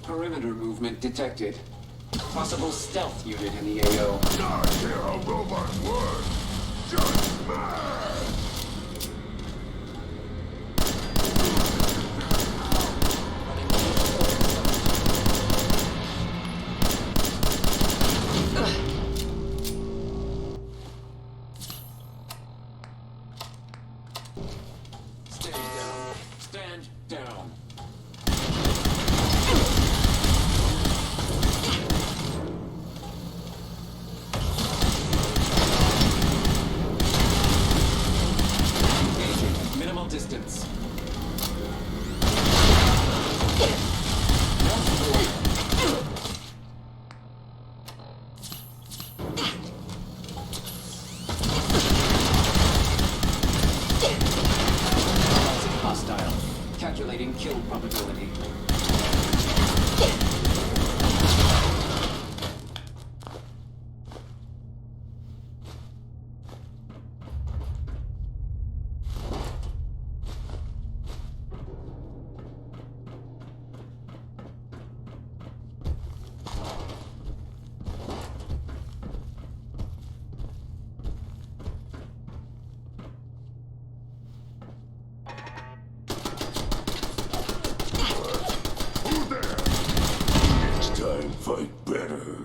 Perimeter movement detected. Possible stealth unit in the AO. Not hear how robot works. Just mad. Stay down. Stand down. Minimal distance. Hostile. Calculating kill probability. Next time, fight better.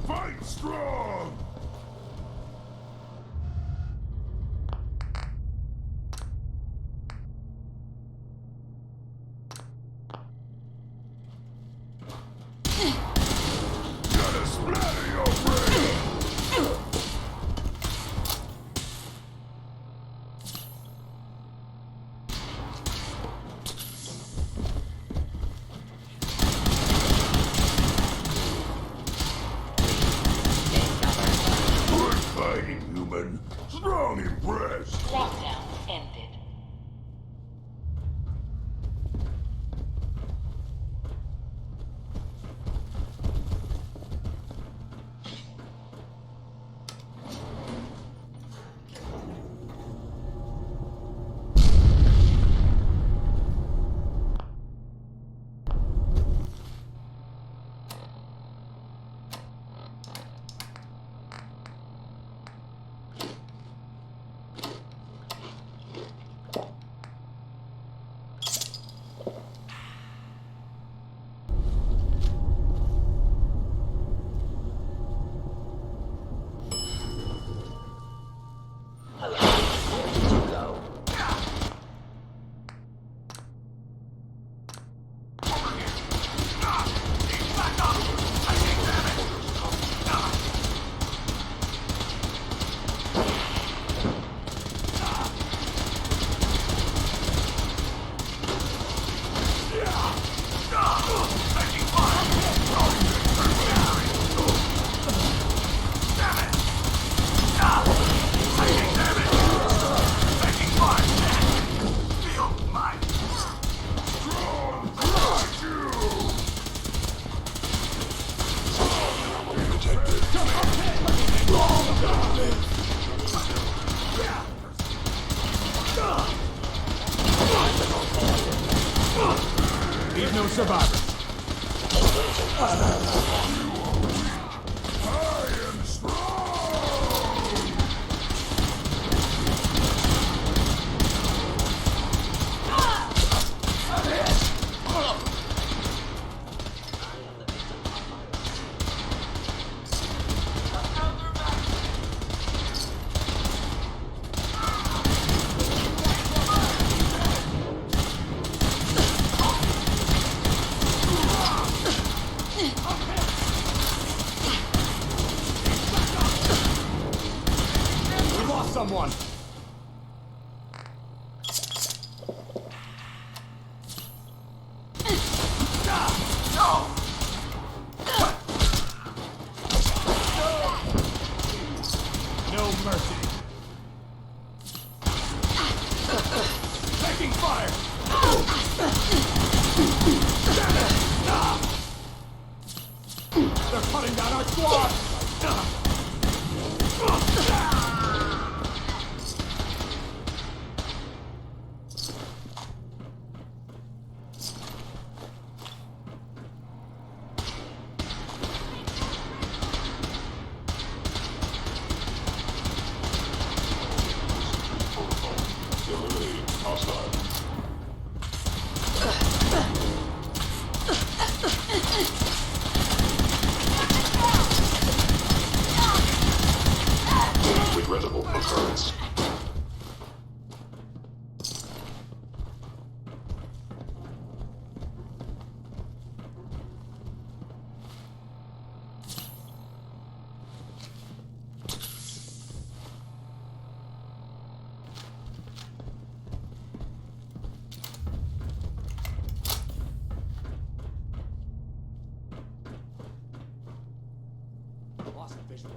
Fight strong! Gotta splatter your brain! Good fighting, human. Strong impressed. Lockdown ended. someone! No mercy. Taking fire! They're cutting down our squad! Eliminating hostile. Regrettable occurrence. Lost visual.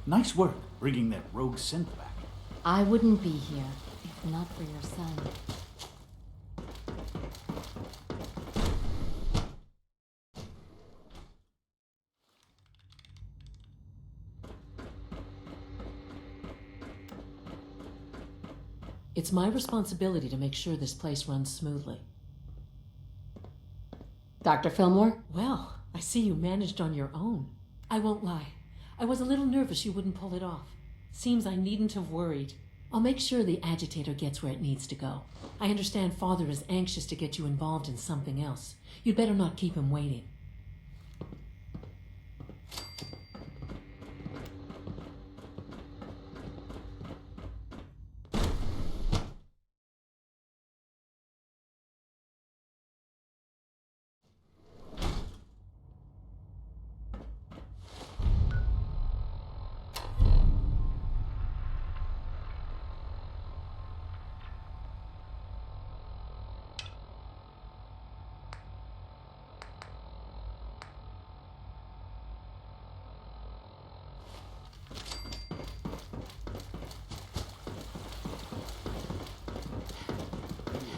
Nice work bringing that rogue synth back. I wouldn't be here if not for your son. It's my responsibility to make sure this place runs smoothly. Dr. Fillmore? Well, I see you managed on your own. I won't lie. I was a little nervous you wouldn't pull it off. Seems I needn't have worried. I'll make sure the agitator gets where it needs to go. I understand Father is anxious to get you involved in something else. You'd better not keep him waiting.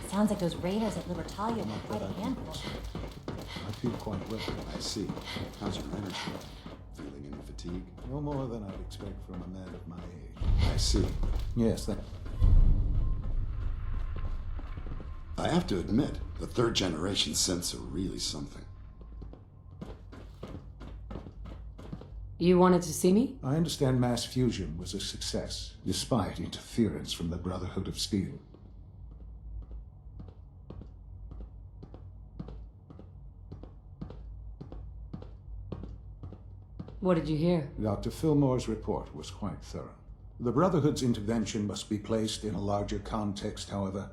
Sounds like those raiders at Libertalia were quite a handful. I feel quite well. I see. How's your energy? Feeling any fatigue? No more than I'd expect from a man of my age. I see. Yes, that. I have to admit, the third generation synths are really something. You wanted to see me? I understand mass fusion was a success, despite interference from the Brotherhood of Steel. What did you hear? Dr. Fillmore's report was quite thorough. The Brotherhood's intervention must be placed in a larger context, however,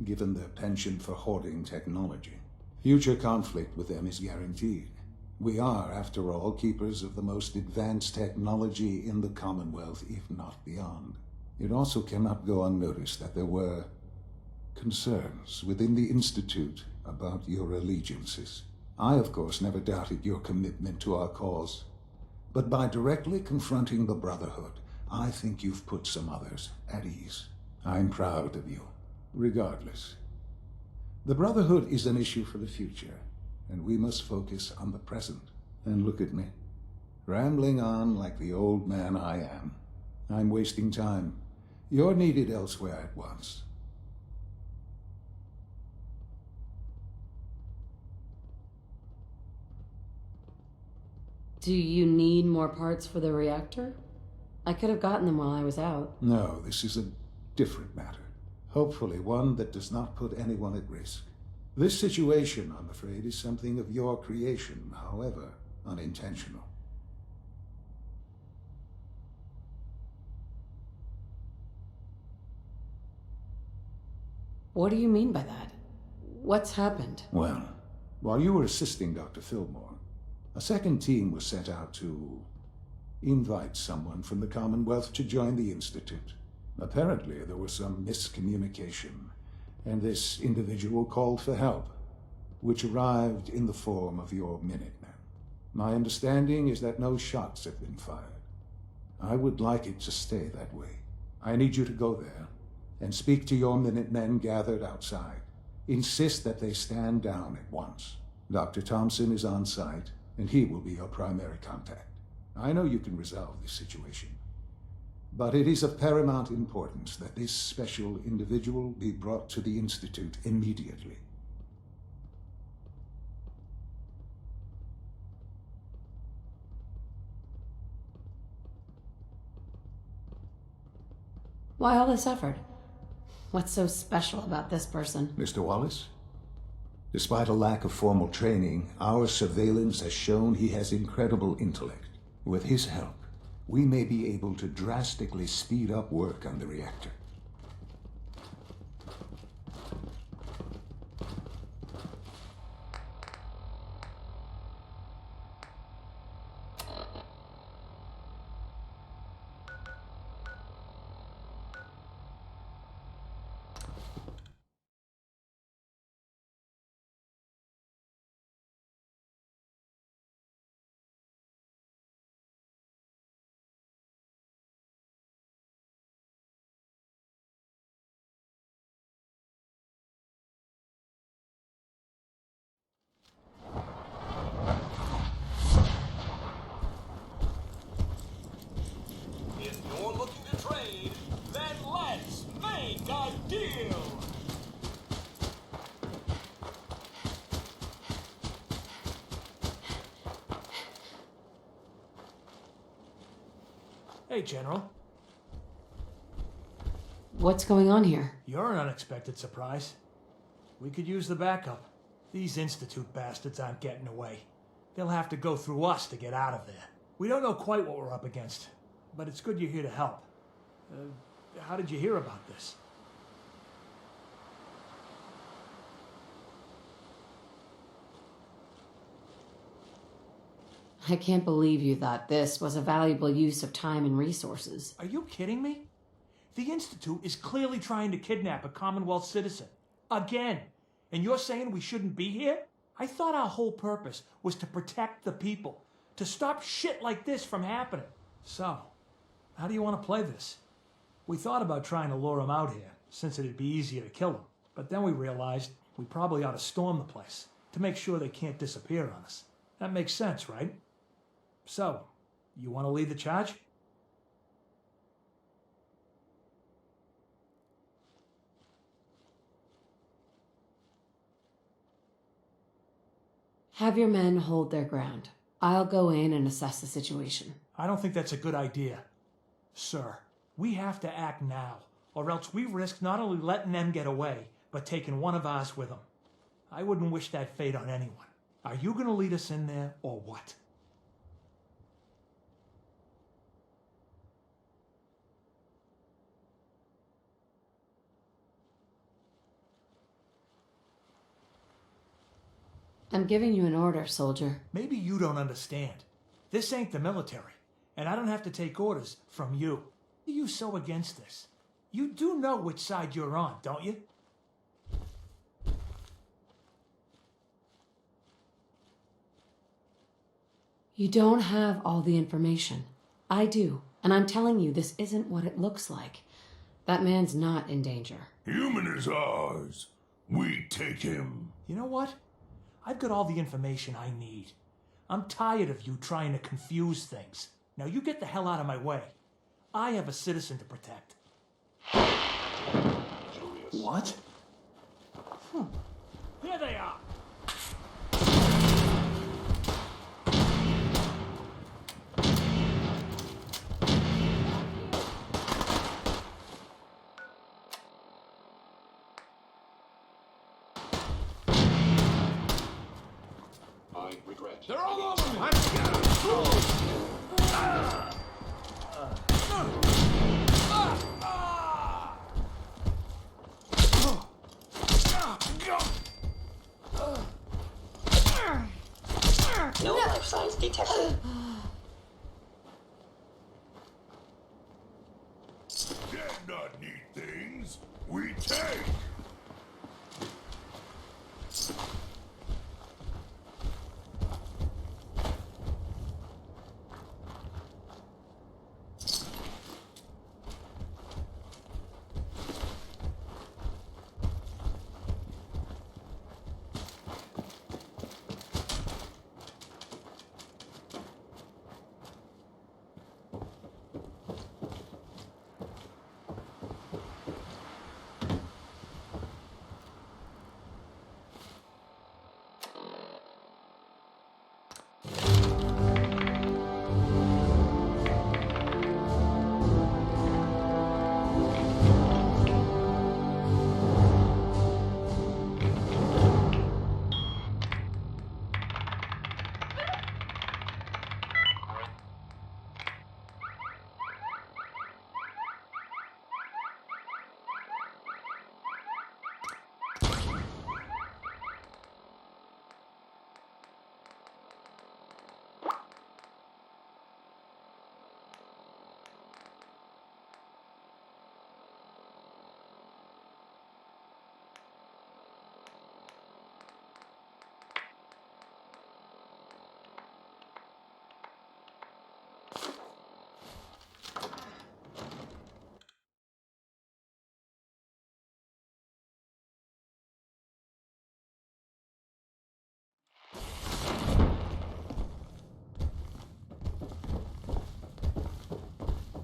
given their penchant for hoarding technology. Future conflict with them is guaranteed. We are, after all, keepers of the most advanced technology in the Commonwealth, if not beyond. It also cannot go unnoticed that there were concerns within the Institute about your allegiances. I, of course, never doubted your commitment to our cause. But by directly confronting the Brotherhood, I think you've put some others at ease. I'm proud of you, regardless. The Brotherhood is an issue for the future, and we must focus on the present. And look at me, rambling on like the old man I am. I'm wasting time. You're needed elsewhere at once. Do you need more parts for the reactor? I could have gotten them while I was out. No, this is a different matter. Hopefully one that does not put anyone at risk. This situation, I'm afraid, is something of your creation, however unintentional. What do you mean by that? What's happened? Well, while you were assisting Dr. Fillmore, a second team was sent out to invite someone from the Commonwealth to join the Institute. Apparently, there was some miscommunication, and this individual called for help, which arrived in the form of your Minutemen. My understanding is that no shots have been fired. I would like it to stay that way. I need you to go there and speak to your Minutemen gathered outside. Insist that they stand down at once. Dr. Thompson is on site, and he will be your primary contact. I know you can resolve this situation, but it is of paramount importance that this special individual be brought to the Institute immediately. Why all this effort? What's so special about this person? Mr. Wallace? Despite a lack of formal training, our surveillance has shown he has incredible intellect. With his help, we may be able to drastically speed up work on the reactor. If you're looking to trade, then let's make a deal! Hey, General. What's going on here? You're an unexpected surprise. We could use the backup. These Institute bastards aren't getting away. They'll have to go through us to get out of there. We don't know quite what we're up against, but it's good you're here to help. How did you hear about this? I can't believe you thought this was a valuable use of time and resources. Are you kidding me? The Institute is clearly trying to kidnap a Commonwealth citizen. Again. And you're saying we shouldn't be here? I thought our whole purpose was to protect the people, to stop shit like this from happening. So, how do you want to play this? We thought about trying to lure him out here, since it'd be easier to kill him. But then we realized we probably ought to storm the place, to make sure they can't disappear on us. That makes sense, right? So, you want to lead the charge? Have your men hold their ground. I'll go in and assess the situation. I don't think that's a good idea. Sir, we have to act now, or else we risk not only letting them get away, but taking one of ours with them. I wouldn't wish that fate on anyone. Are you going to lead us in there, or what? I'm giving you an order, soldier. Maybe you don't understand. This ain't the military, and I don't have to take orders from you. Why are you so against this? You do know which side you're on, don't you? You don't have all the information. I do, and I'm telling you this isn't what it looks like. That man's not in danger. Human is ours. We take him. You know what? I've got all the information I need. I'm tired of you trying to confuse things. Now you get the hell out of my way. I have a citizen to protect. What? Here they are! I regret. They're all over me. Let's get them. No life signs detected. Dead not need things. We take.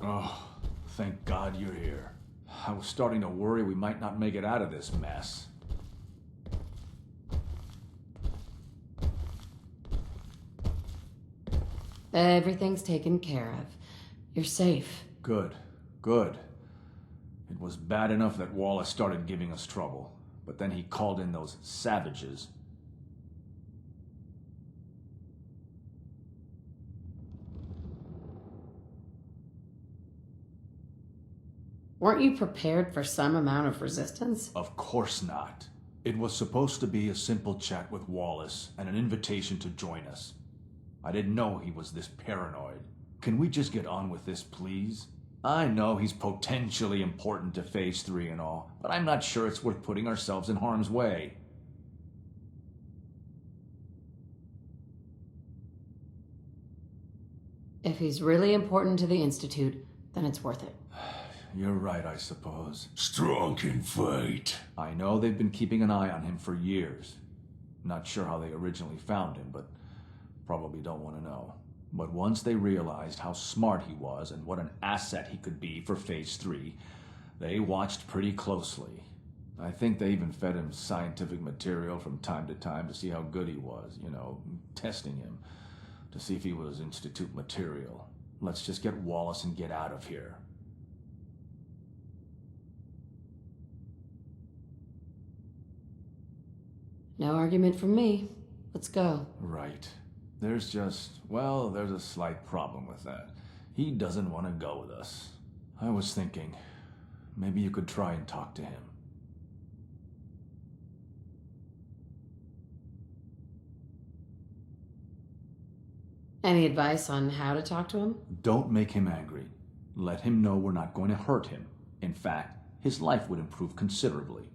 Oh, thank God you're here. I was starting to worry we might not make it out of this mess. Everything's taken care of. You're safe. Good, good. It was bad enough that Wallace started giving us trouble, but then he called in those savages. Weren't you prepared for some amount of resistance? Of course not. It was supposed to be a simple chat with Wallace and an invitation to join us. I didn't know he was this paranoid. Can we just get on with this, please? I know he's potentially important to Phase 3 and all, but I'm not sure it's worth putting ourselves in harm's way. If he's really important to the Institute, then it's worth it. You're right, I suppose. Strong can fight. I know they've been keeping an eye on him for years. Not sure how they originally found him, but probably don't want to know. But once they realized how smart he was and what an asset he could be for Phase 3, they watched pretty closely. I think they even fed him scientific material from time to time to see how good he was, you know, testing him, to see if he was Institute material. Let's just get Wallace and get out of here. No argument from me. Let's go. Right. There's a slight problem with that. He doesn't want to go with us. I was thinking, maybe you could try and talk to him. Any advice on how to talk to him? Don't make him angry. Let him know we're not going to hurt him. In fact, his life would improve considerably.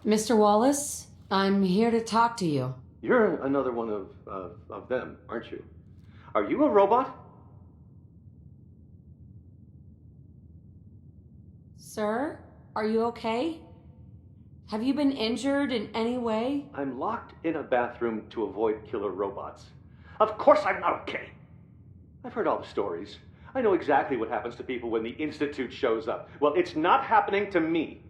Mr. Wallace, I'm here to talk to you. You're another one of them, aren't you? Are you a robot? Sir, are you okay? Have you been injured in any way? I'm locked in a bathroom to avoid killer robots. Of course I'm not okay. I've heard all the stories. I know exactly what happens to people when the Institute shows up. Well, it's not happening to me.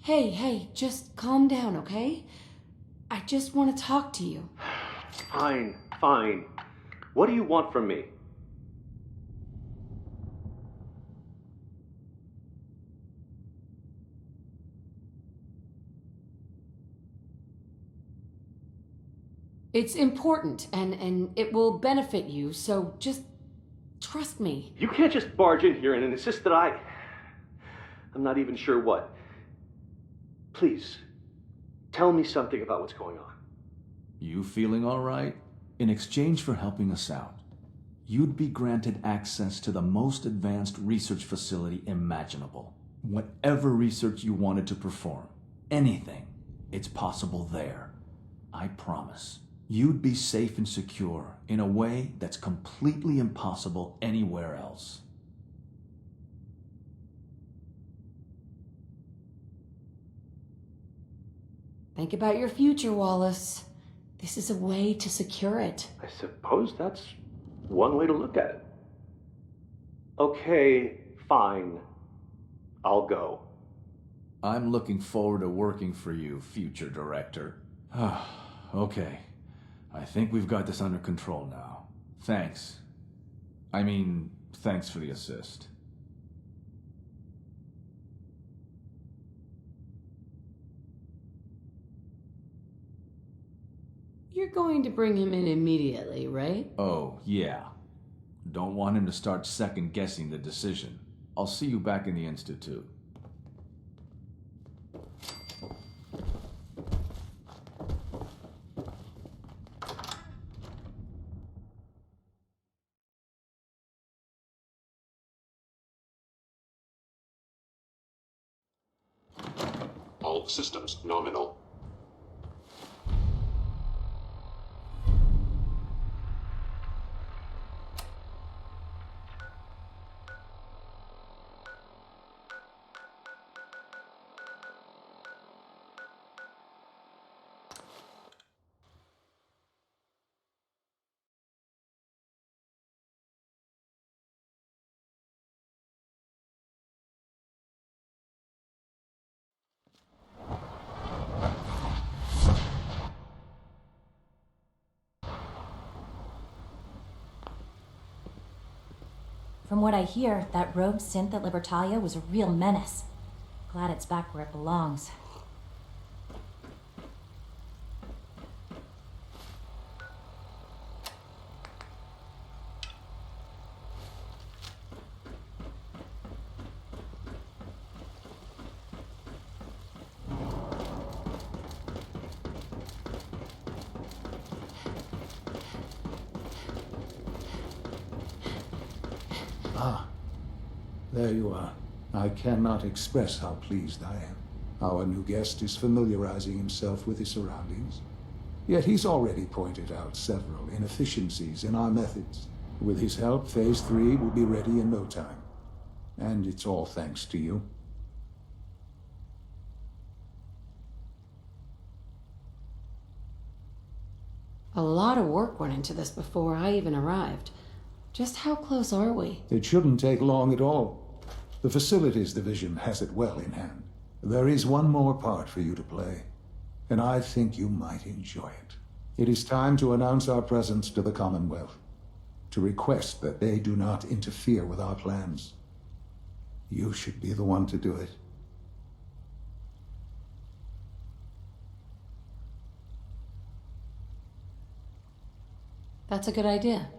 Hey, just calm down, okay? I just want to talk to you. Fine, fine. What do you want from me? It's important, and it will benefit you, so just trust me. You can't just barge in here and insist that I'm not even sure what. Please, tell me something about what's going on. You feeling all right? In exchange for helping us out, you'd be granted access to the most advanced research facility imaginable. Whatever research you wanted to perform, anything, it's possible there. I promise. You'd be safe and secure in a way that's completely impossible anywhere else. Think about your future, Wallace. This is a way to secure it. I suppose that's one way to look at it. Okay, fine. I'll go. I'm looking forward to working for you, future director. Okay. I think we've got this under control now. Thanks. Thanks for the assist. You're going to bring him in immediately, right? Oh, yeah. Don't want him to start second-guessing the decision. I'll see you back in the Institute. All systems nominal. From what I hear, that rogue synth at Libertalia was a real menace. Glad it's back where it belongs. There you are. I cannot express how pleased I am. Our new guest is familiarizing himself with his surroundings. Yet he's already pointed out several inefficiencies in our methods. With his help, Phase 3 will be ready in no time. And it's all thanks to you. A lot of work went into this before I even arrived. Just how close are we? It shouldn't take long at all. The Facilities Division has it well in hand. There is one more part for you to play, and I think you might enjoy it. It is time to announce our presence to the Commonwealth, to request that they do not interfere with our plans. You should be the one to do it. That's a good idea.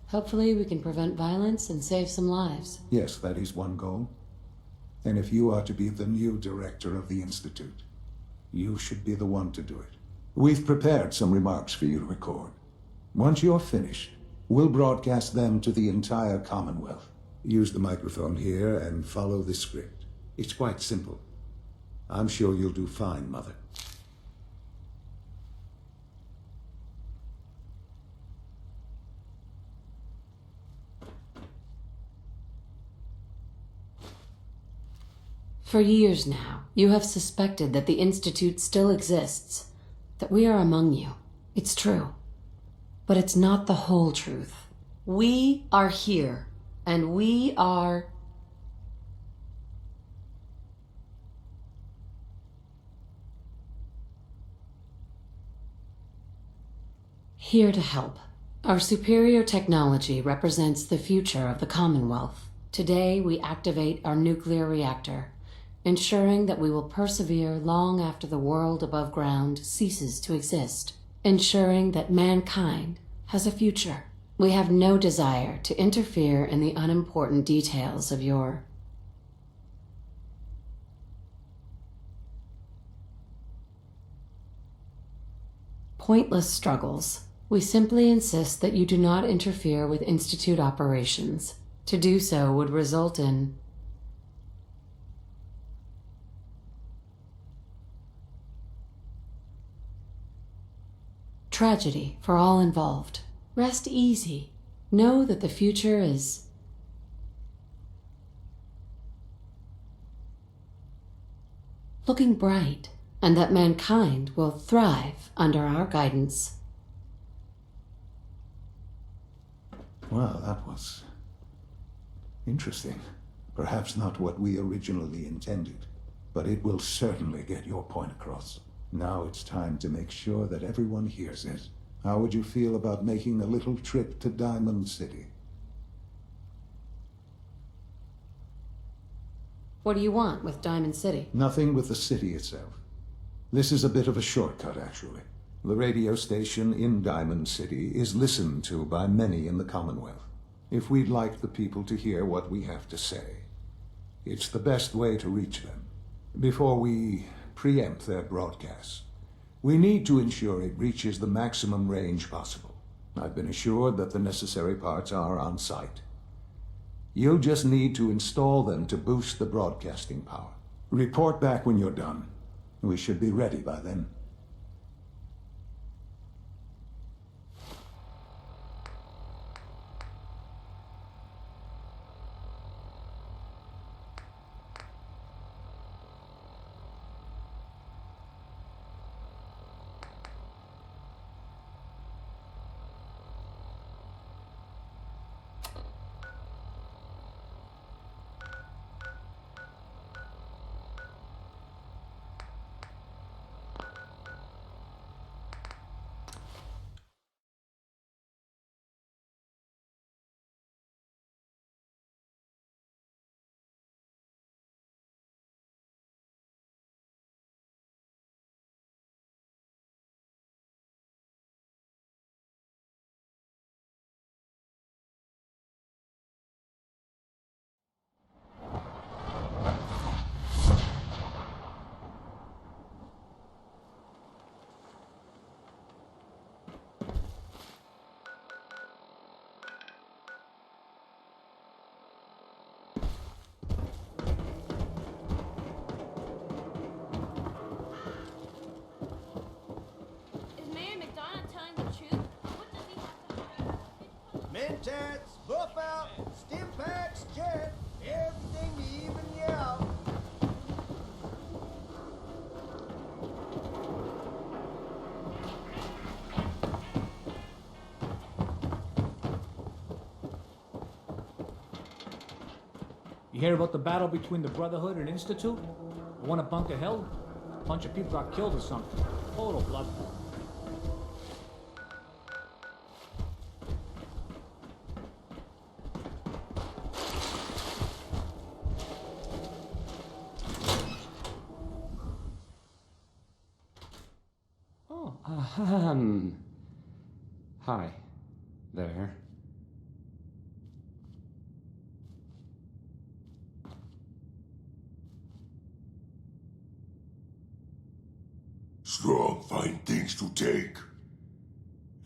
Hopefully we can prevent violence and save some lives. Yes, that is one goal. And if you are to be the new director of the Institute, you should be the one to do it. We've prepared some remarks for you to record. Once you're finished, we'll broadcast them to the entire Commonwealth. Use the microphone here and follow the script. It's quite simple. I'm sure you'll do fine, Mother. For years now, you have suspected that the Institute still exists, that we are among you. It's true. But it's not the whole truth. We are here, and we are... here to help. Our superior technology represents the future of the Commonwealth. Today, we activate our nuclear reactor, ensuring that we will persevere long after the world above ground ceases to exist, ensuring that mankind has a future. We have no desire to interfere in the unimportant details of your pointless struggles. We simply insist that you do not interfere with Institute operations. To do so would result in tragedy for all involved. Rest easy. Know that the future is looking bright, and that mankind will thrive under our guidance. Well, that was interesting. Perhaps not what we originally intended, but it will certainly get your point across. Now it's time to make sure that everyone hears it. How would you feel about making a little trip to Diamond City? What do you want with Diamond City? Nothing with the city itself. This is a bit of a shortcut, actually. The radio station in Diamond City is listened to by many in the Commonwealth. If we'd like the people to hear what we have to say, it's the best way to reach them. Before we preempt their broadcasts, we need to ensure it reaches the maximum range possible. I've been assured that the necessary parts are on site. You'll just need to install them to boost the broadcasting power. Report back when you're done. We should be ready by then. Mentats, buff out, stim packs, jet, everything to even you out. You hear about the battle between the Brotherhood and Institute? The one at Bunker Hill? A bunch of people got killed or something. Total blood. Hi there. Strong find things to take.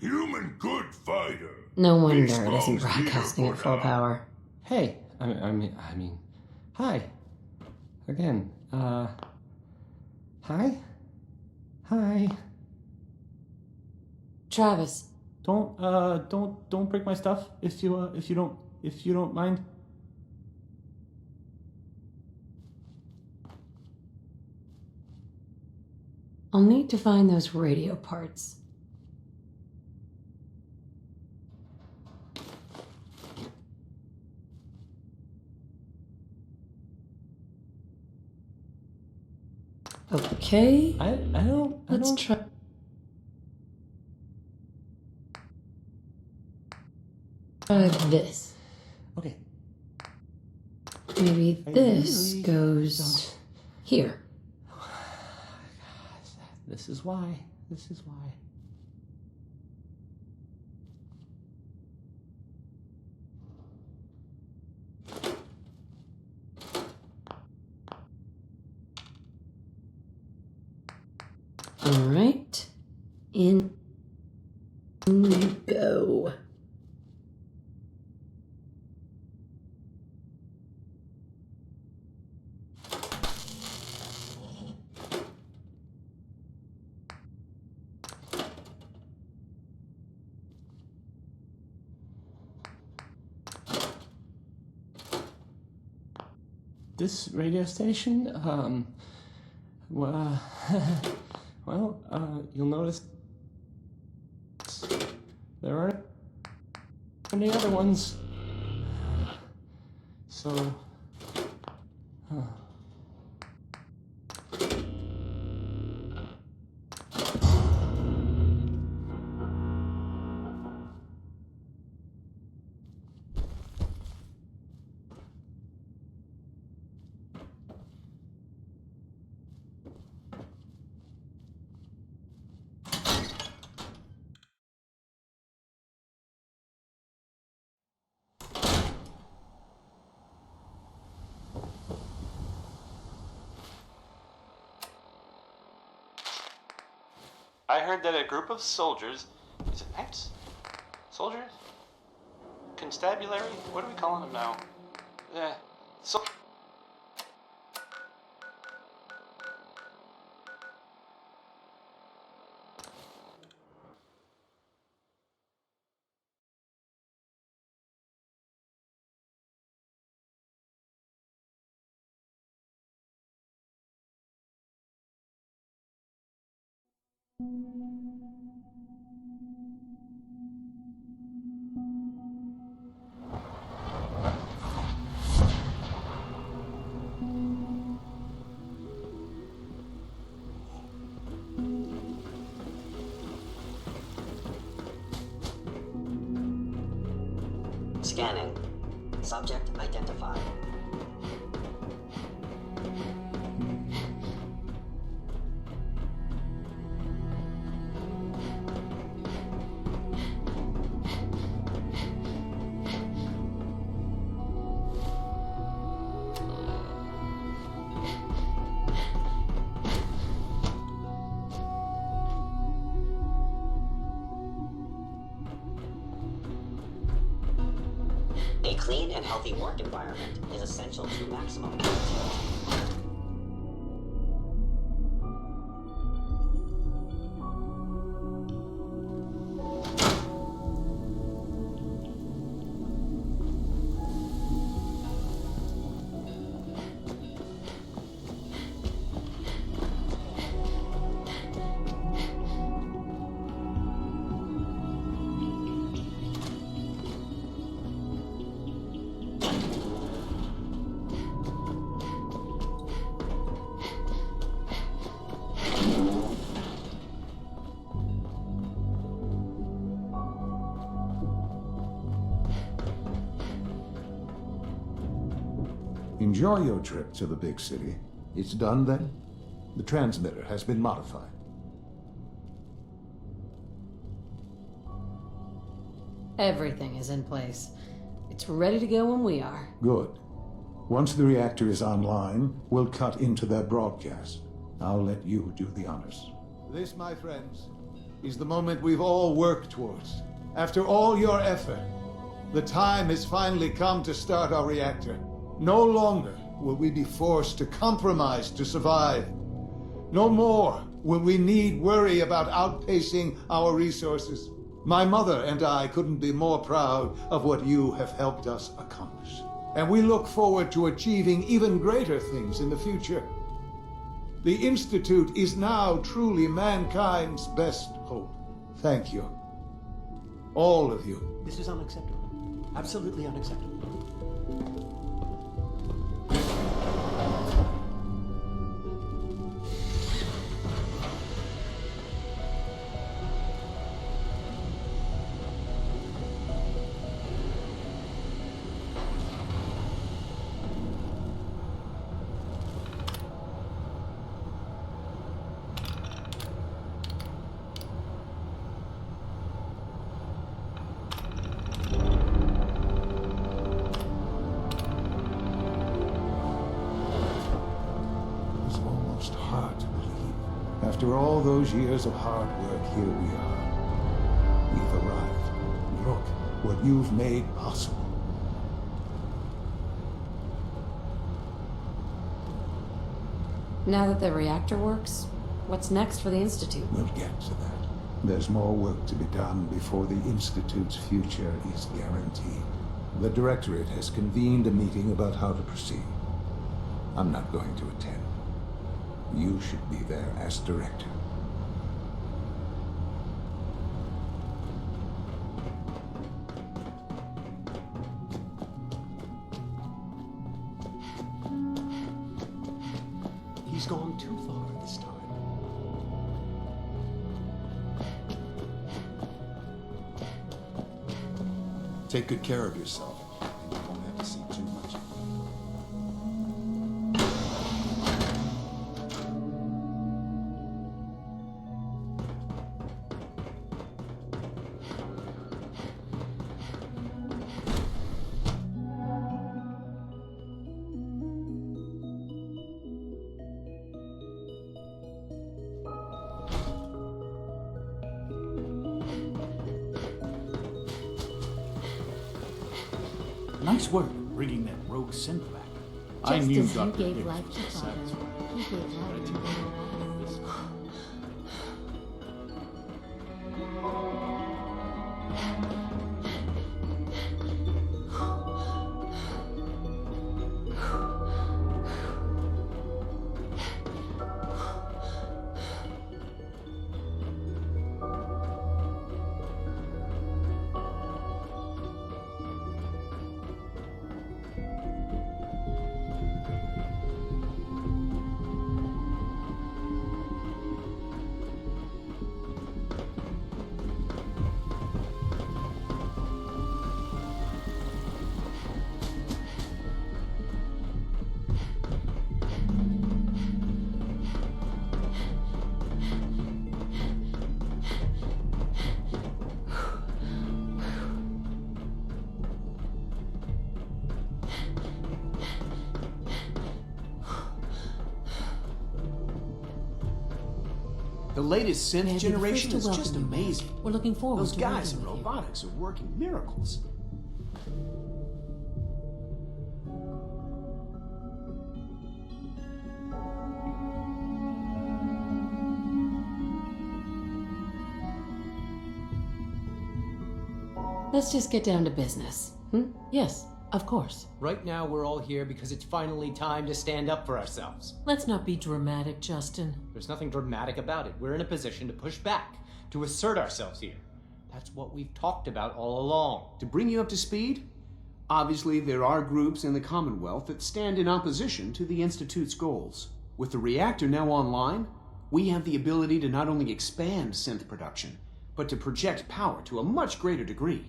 Human good fighter. No wonder it Strong's isn't leader broadcasting for at full now. power. Hey, I mean, hi. Again, hi? Hi. Travis. Don't break my stuff if you don't mind. I'll need to find those radio parts. Okay. Let's try. Try this. Okay. Maybe this goes here. This is why. All right. In you go. This radio station, well, you'll notice there aren't any other ones. So, I heard that a group of soldiers, is it knights? Soldiers? Constabulary? What are we calling them now? Yeah. Scanning. Subject identified. A clean and healthy work environment is essential to maximum productivity. Enjoy your trip to the big city. It's done then? The transmitter has been modified. Everything is in place. It's ready to go when we are. Good. Once the reactor is online, we'll cut into their broadcast. I'll let you do the honors. This, my friends, is the moment we've all worked towards. After all your effort, the time has finally come to start our reactor. No longer will we be forced to compromise to survive. No more will we need worry about outpacing our resources. My mother and I couldn't be more proud of what you have helped us accomplish. And we look forward to achieving even greater things in the future. The Institute is now truly mankind's best hope. Thank you. All of you. This is unacceptable. Absolutely unacceptable. After all those years of hard work, here we are. We've arrived. Look what you've made possible. Now that the reactor works, what's next for the Institute? We'll get to that. There's more work to be done before the Institute's future is guaranteed. The Directorate has convened a meeting about how to proceed. I'm not going to attend. You should be there as director. He's gone too far this time. Take good care of yourself, and you won't have to see too much. Nice work bringing that rogue synth back. I Just knew as you Dr. gave Hicks life was to Father, satisfied. he gave life to me. The latest synth May I be the generation first is to just welcome you. amazing. We're looking forward Those to guys in working with you. robotics are working miracles. Let's just get down to business. Yes, of course. Right now, we're all here because it's finally time to stand up for ourselves. Let's not be dramatic, Justin. There's nothing dramatic about it. We're in a position to push back, to assert ourselves here. That's what we've talked about all along. To bring you up to speed, obviously there are groups in the Commonwealth that stand in opposition to the Institute's goals. With the reactor now online, we have the ability to not only expand synth production, but to project power to a much greater degree.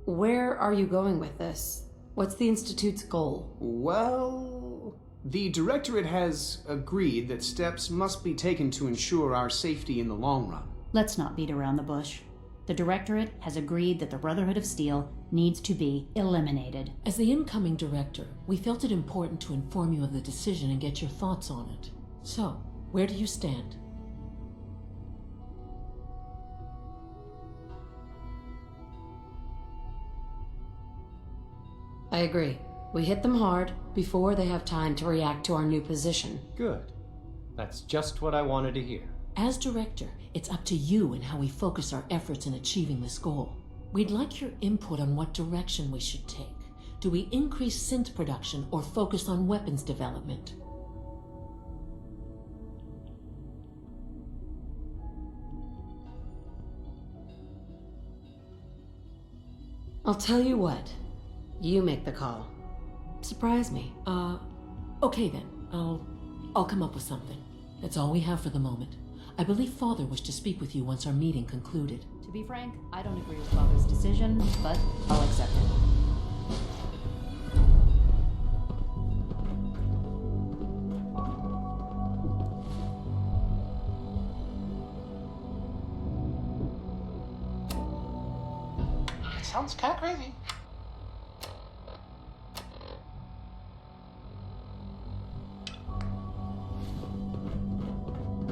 Where are you going with this? What's the Institute's goal? Well, the Directorate has agreed that steps must be taken to ensure our safety in the long run. Let's not beat around the bush. The Directorate has agreed that the Brotherhood of Steel needs to be eliminated. As the incoming director, we felt it important to inform you of the decision and get your thoughts on it. So, where do you stand? I agree. We hit them hard before they have time to react to our new position. Good. That's just what I wanted to hear. As director, it's up to you and how we focus our efforts in achieving this goal. We'd like your input on what direction we should take. Do we increase synth production or focus on weapons development? I'll tell you what. You make the call. Surprise me. Okay then. I'll come up with something. That's all we have for the moment. I believe Father wished to speak with you once our meeting concluded. To be frank, I don't agree with Father's decision, but I'll accept it. It sounds kind of crazy.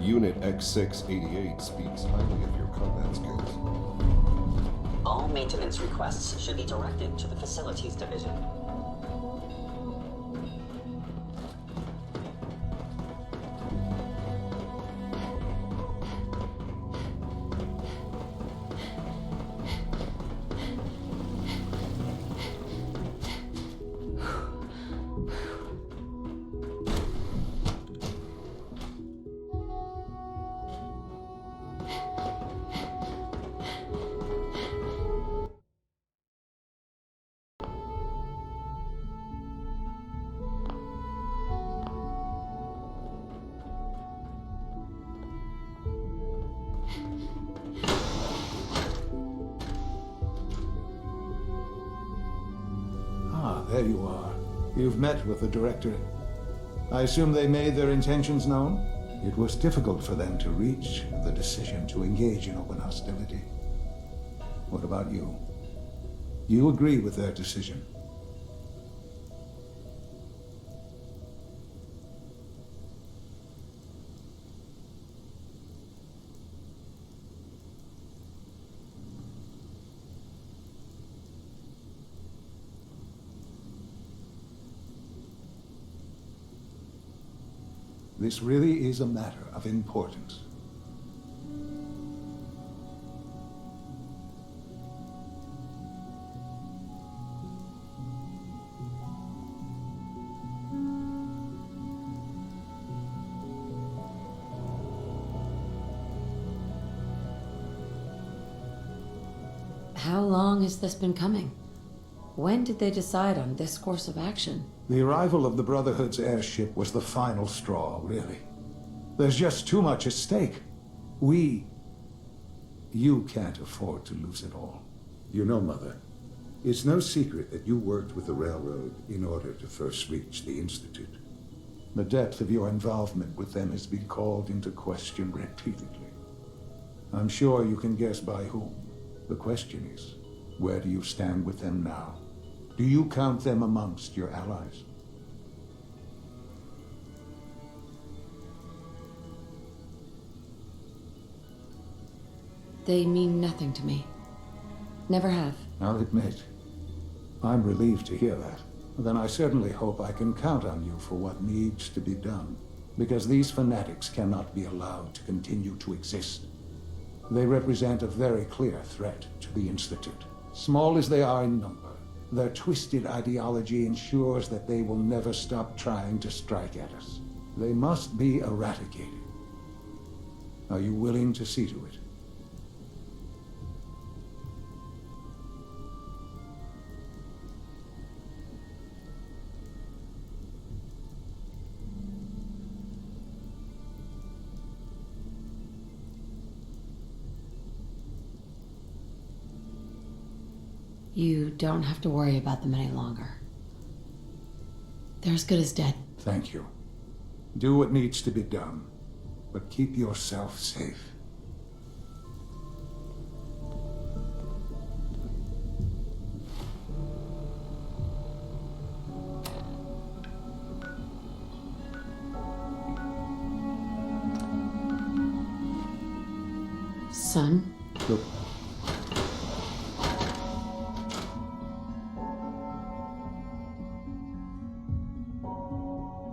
Unit X688 speaks highly of your combat skills. All maintenance requests should be directed to the Facilities Division. There you are. You've met with the Directorate. I assume they made their intentions known? It was difficult for them to reach the decision to engage in open hostility. What about you? You agree with their decision? This really is a matter of importance. How long has this been coming? When did they decide on this course of action? The arrival of the Brotherhood's airship was the final straw, really. There's just too much at stake. You can't afford to lose it all. You know, Mother, it's no secret that you worked with the Railroad in order to first reach the Institute. The depth of your involvement with them has been called into question repeatedly. I'm sure you can guess by whom. The question is, where do you stand with them now? Do you count them amongst your allies? They mean nothing to me. Never have. I'll admit, I'm relieved to hear that. Then I certainly hope I can count on you for what needs to be done, because these fanatics cannot be allowed to continue to exist. They represent a very clear threat to the Institute. Small as they are in number, their twisted ideology ensures that they will never stop trying to strike at us. They must be eradicated. Are you willing to see to it? You don't have to worry about them any longer. They're as good as dead. Thank you. Do what needs to be done, but keep yourself safe. son. Look.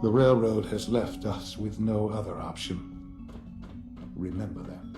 The railroad has left us with no other option. Remember that.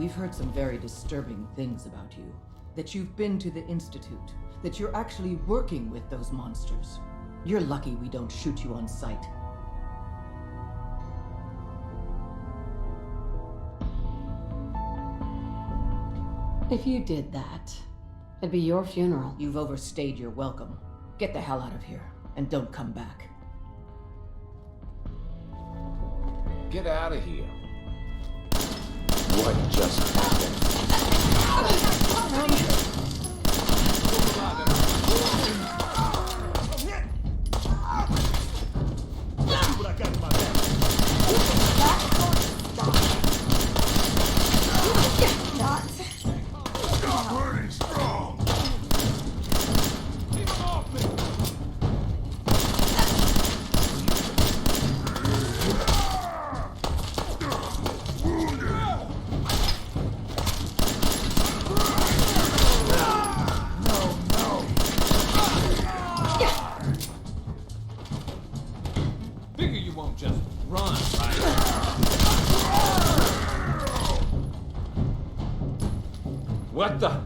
We've heard some very disturbing things about you. That you've been to the Institute. That you're actually working with those monsters. You're lucky we don't shoot you on sight. If you did that, it'd be your funeral. You've overstayed your welcome. Get the hell out of here, and don't come back. Get out of here. What just happened? what I got in my bag. Stop burning strong! Keep him off me! Figure you won't just run, right? What the?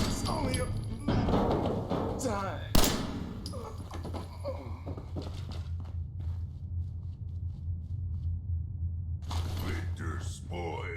It's only a matter of time. Victor spoils.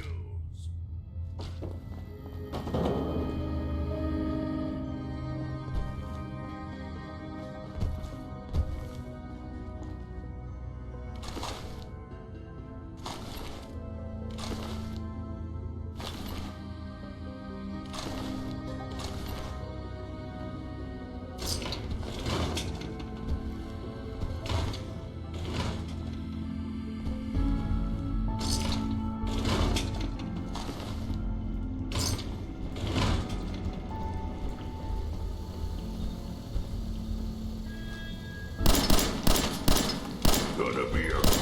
Gonna be a